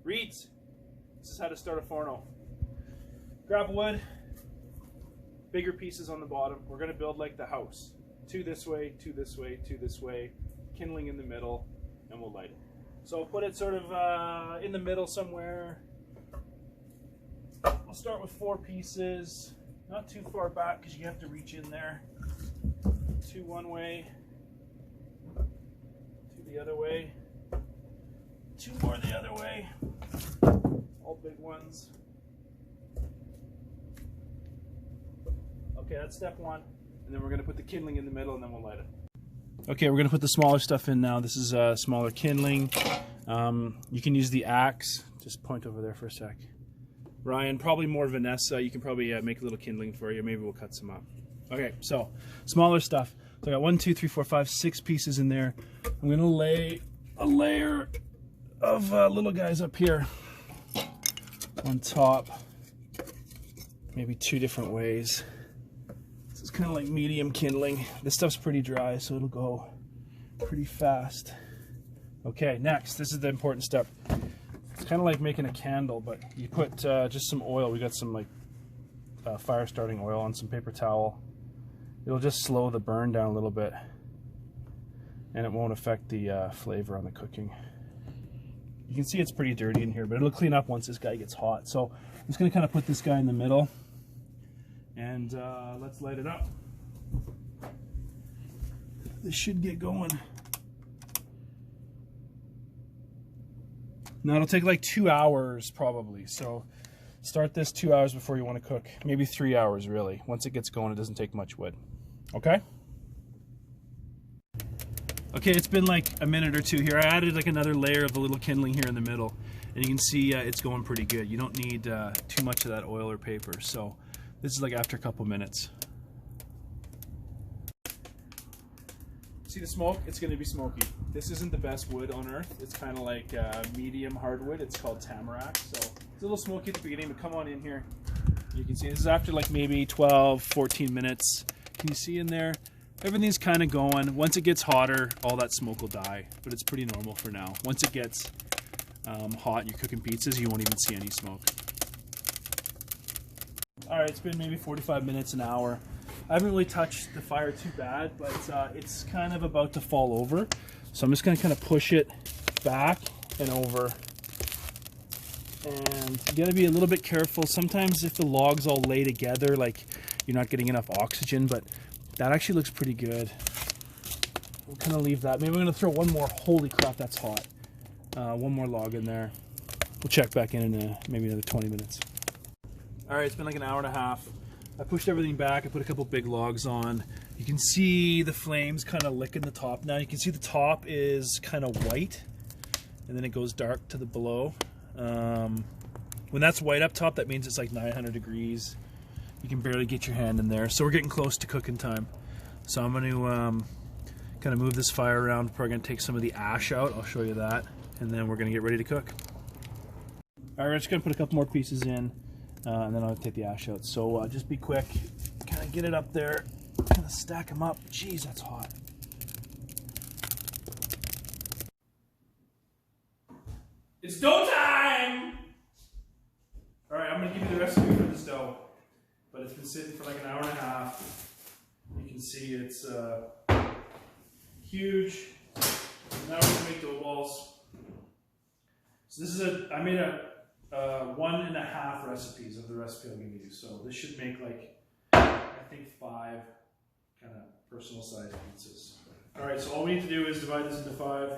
Reeds, this is how to start a Forno. Grab wood, bigger pieces on the bottom. We're gonna build like the house. 2 this way, 2 this way, 2 this way, kindling in the middle, and we'll light it. So I'll put it sort of in the middle somewhere. I'll start with 4 pieces, not too far back because you have to reach in there. 2 one way, 2 the other way, 2 more the other way, all big ones. Okay, that's step 1. And then we're going to put the kindling in the middle and then we'll light it. Okay, we're going to put the smaller stuff in now. This is smaller kindling. You can use the axe. Just point over there for a sec. Ryan, probably more Vanessa. You can probably make a little kindling for you. Maybe we'll cut some up. Okay, so smaller stuff. So I got 1, 2, 3, 4, 5, 6 pieces in there. I'm going to lay a layer of little guys up here on top. Maybe 2 different ways. It's kind of like medium kindling. This stuff's pretty dry, so it'll go pretty fast. Okay, next, this is the important step. It's kind of like making a candle, but you put just some oil. We got some like fire starting oil on some paper towel. It'll just slow the burn down a little bit, and it won't affect the flavor on the cooking. You can see it's pretty dirty in here, but it'll clean up once this guy gets hot. So I'm just going to kind of put this guy in the middle. And let's light it up. This should get going. Now it'll take like 2 hours probably. So start this 2 hours before you want to cook. Maybe 3 hours really. Once it gets going, it doesn't take much wood. Okay? Okay, it's been like a minute or 2 here. I added like another layer of a little kindling here in the middle. And you can see it's going pretty good. You don't need too much of that oil or paper. So this is like after a couple minutes. See the smoke? It's going to be smoky. This isn't the best wood on earth. It's kind of like medium hardwood. It's called tamarack. So it's a little smoky at the beginning, but come on in here. You can see this is after like maybe 12, 14 minutes. Can you see in there? Everything's kind of going. Once it gets hotter, all that smoke will die, but it's pretty normal for now. Once it gets hot and you're cooking pizzas, you won't even see any smoke. Alright, it's been maybe 45 minutes, an hour. I haven't really touched the fire too bad, but it's kind of about to fall over. So I'm just going to kind of push it back and over. And you got to be a little bit careful. Sometimes if the logs all lay together, like you're not getting enough oxygen, but that actually looks pretty good. We'll kind of leave that. Maybe I'm going to throw one more. Holy crap, that's hot. One more log in there. We'll check back in maybe another 20 minutes. Alright, it's been like an hour and a half. I pushed everything back. I put a couple big logs on. You can see the flames kind of licking the top now. You can see the top is kind of white, and then it goes dark to the below. When that's white up top, that means it's like 900 degrees. You can barely get your hand in there. So we're getting close to cooking time. So I'm going to kind of move this fire around. We're probably going to take some of the ash out. I'll show you that. And then we're going to get ready to cook. Alright, we're just going to put a couple more pieces in. And then I'll take the ash out. So just be quick, kind of get it up there, kind of stack them up. Jeez, that's hot. It's dough time! All right, I'm gonna give you the recipe for this dough, but it's been sitting for like an hour and a half. You can see it's huge. Now we're gonna make dough balls. So this is I made a 1.5 recipes of the recipe I'll give you. So this should make like, I think 5 kind of personal size pizzas. All right, so all we need to do is divide this into 5.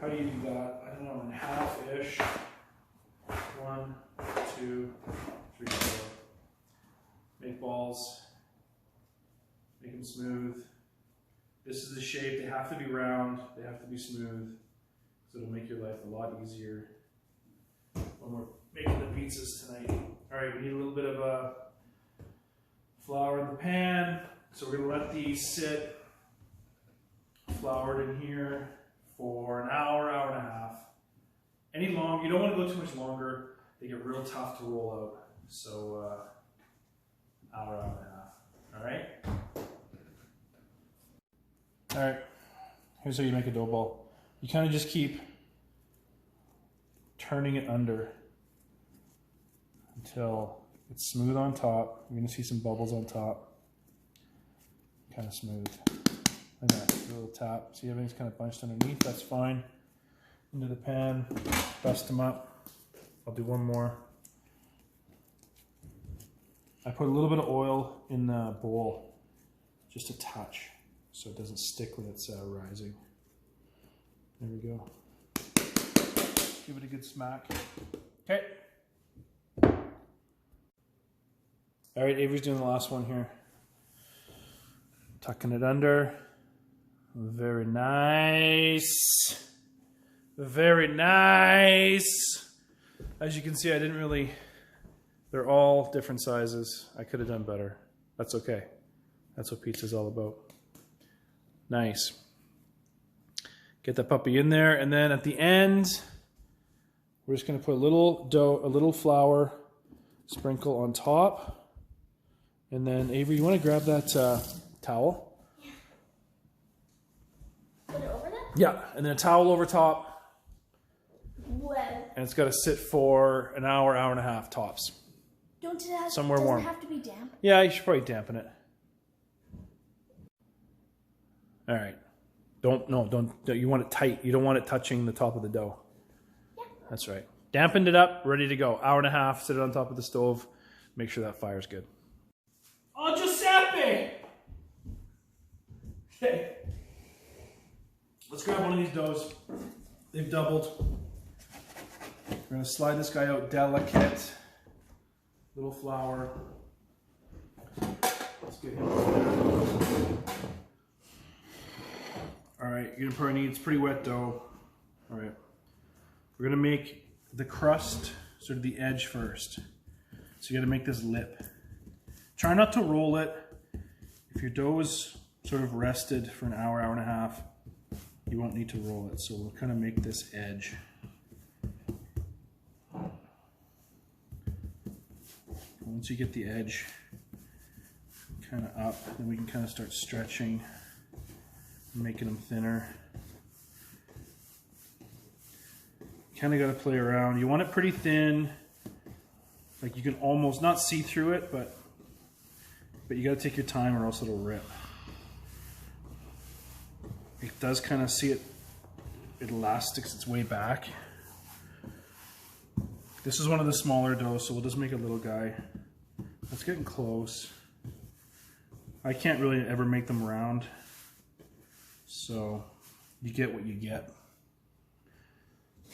How do you do that? I don't know, in half-ish. 1, 2, 3, 4. Make balls. Make them smooth. This is the shape. They have to be round. They have to be smooth. So it'll make your life a lot easier when we're making the pizzas tonight. All right, we need a little bit of flour in the pan. So we're gonna let these sit floured in here for an hour, hour and a half. Any long, you don't want to go too much longer. They get real tough to roll out. So hour, hour and a half. All right. All right. Here's how you make a dough ball. You kind of just keep turning it under until it's smooth on top. You're going to see some bubbles on top. Kind of smooth. Like that. A little tap. See, everything's kind of bunched underneath. That's fine. Into the pan. Dust them up. I'll do one more. I put a little bit of oil in the bowl. Just a touch. So it doesn't stick when it's rising. There we go. Give it a good smack. Okay. All right, Avery's doing the last one here. Tucking it under. Very nice. Very nice. As you can see, I didn't really, they're all different sizes. I could have done better. That's okay. That's what pizza's all about. Nice. Get that puppy in there, and then at the end, we're just going to put a little dough, a little flour, sprinkle on top. And then, Avery, you want to grab that towel? Yeah. Put it over there? Yeah, and then a towel over top. Whoa. And it's got to sit for an hour, hour and a half tops. Don't it have, Somewhere warm. Does it have to be damp? Yeah, you should probably dampen it. All right. Don't, you want it tight. You don't want it touching the top of the dough. Yeah. That's right. Dampened it up, ready to go. Hour and a half, sit it on top of the stove. Make sure that fire's good. Oh, Giuseppe! Okay. Let's grab one of these doughs. They've doubled. We're going to slide this guy out delicate. Little flour. Let's get him over there. Alright, you're going to probably need, it's pretty wet dough. Alright. We're going to make the crust, sort of the edge first. So you got to make this lip. Try not to roll it. If your dough is sort of rested for an hour, hour and a half, you won't need to roll it. So we'll kind of make this edge. Once you get the edge kind of up, then we can kind of start stretching, making them thinner. Kind of got to play around. You want it pretty thin, like you can almost not see through it, but you got to take your time or else it'll rip. It does kind of see it elastics its way back. This is one of the smaller doughs, so we'll just make a little guy. That's getting close. I can't really ever make them round, so you get what you get.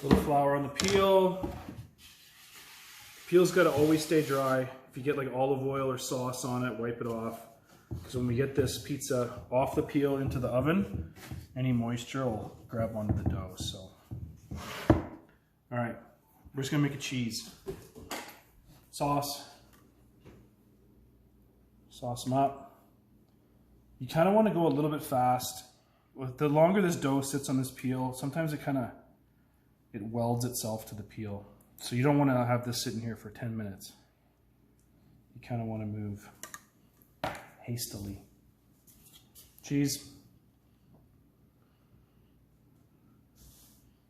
A little flour on the peel. Peel's got to always stay dry. If you get like olive oil or sauce on it, wipe it off. Because when we get this pizza off the peel into the oven, any moisture will grab onto the dough. So, all right, we're just gonna make a cheese. Sauce them up. You kind of want to go a little bit fast. The longer this dough sits on this peel, sometimes it welds itself to the peel. So you don't want to have this sitting here for 10 minutes. You kind of want to move hastily. Cheese.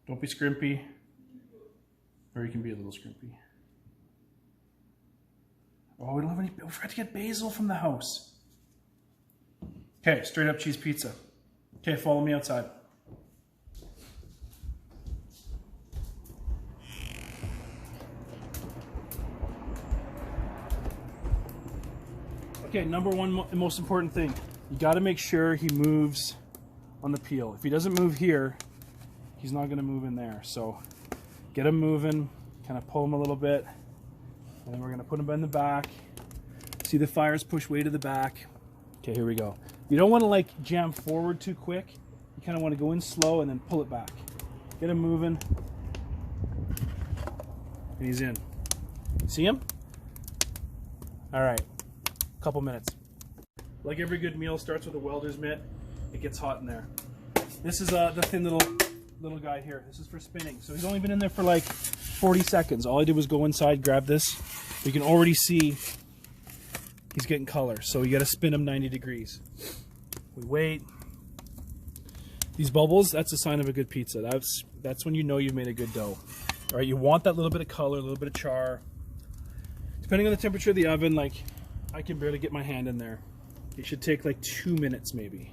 Don't be scrimpy, or you can be a little scrimpy. Oh, we don't have any, we forgot to get basil from the house. Okay, straight up cheese pizza. Okay, follow me outside. Okay, number one, most important thing. You got to make sure he moves on the peel. If he doesn't move here, he's not going to move in there. So get him moving, kind of pull him a little bit, and then we're going to put him in the back. See the fires push way to the back. Okay, here we go. You don't want to like jam forward too quick. You kind of want to go in slow and then pull it back. Get him moving. And he's in. See him? All right. Couple minutes. Like every good meal starts with a welder's mitt. It gets hot in there. This is the thin little guy here. This is for spinning. So he's only been in there for like 40 seconds. All I did was go inside, grab this. You can already see he's getting color. So you got to spin him 90 degrees. We wait. These bubbles, that's a sign of a good pizza. That's when you know you've made a good dough. All right, you want that little bit of color, a little bit of char. Depending on the temperature of the oven, like I can barely get my hand in there. It should take like 2 minutes maybe.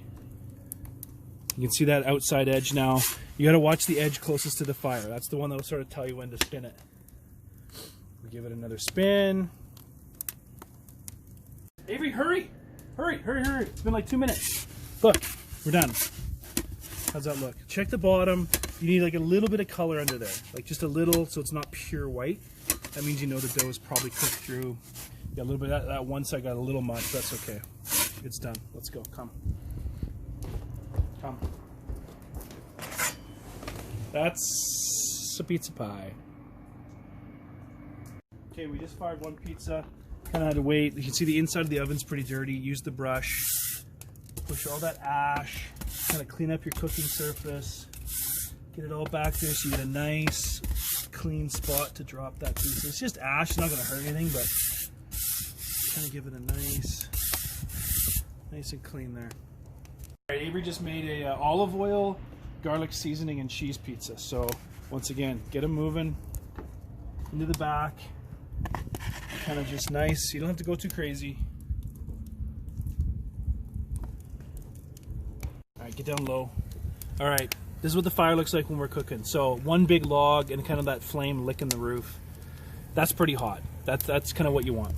You can see that outside edge now. You got to watch the edge closest to the fire. That's the one that will sort of tell you when to spin it. We give it another spin. Avery, hurry! Hurry, hurry, hurry. It's been like 2 minutes. Look, we're done. How's that look? Check the bottom. You need like a little bit of color under there. Like just a little, so it's not pure white. That means you know the dough is probably cooked through. Got a little bit of that one side got a little much. That's okay. It's done. Let's go. Come. Come. That's a pizza pie. Okay, we just fired one pizza. Kind of had to wait. You can see the inside of the oven's pretty dirty. Use the brush. Push all that ash. Kind of clean up your cooking surface. Get it all back there so you get a nice clean spot to drop that pizza. It's just ash. It's not going to hurt anything, but kind of give it a nice and clean there. All right, Avery just made a olive oil, garlic seasoning, and cheese pizza. So once again, get them moving into the back. Kind of just nice. You don't have to go too crazy. All right, get down low. All right, this is what the fire looks like when we're cooking. So one big log and kind of that flame licking the roof. That's pretty hot. That's kind of what you want.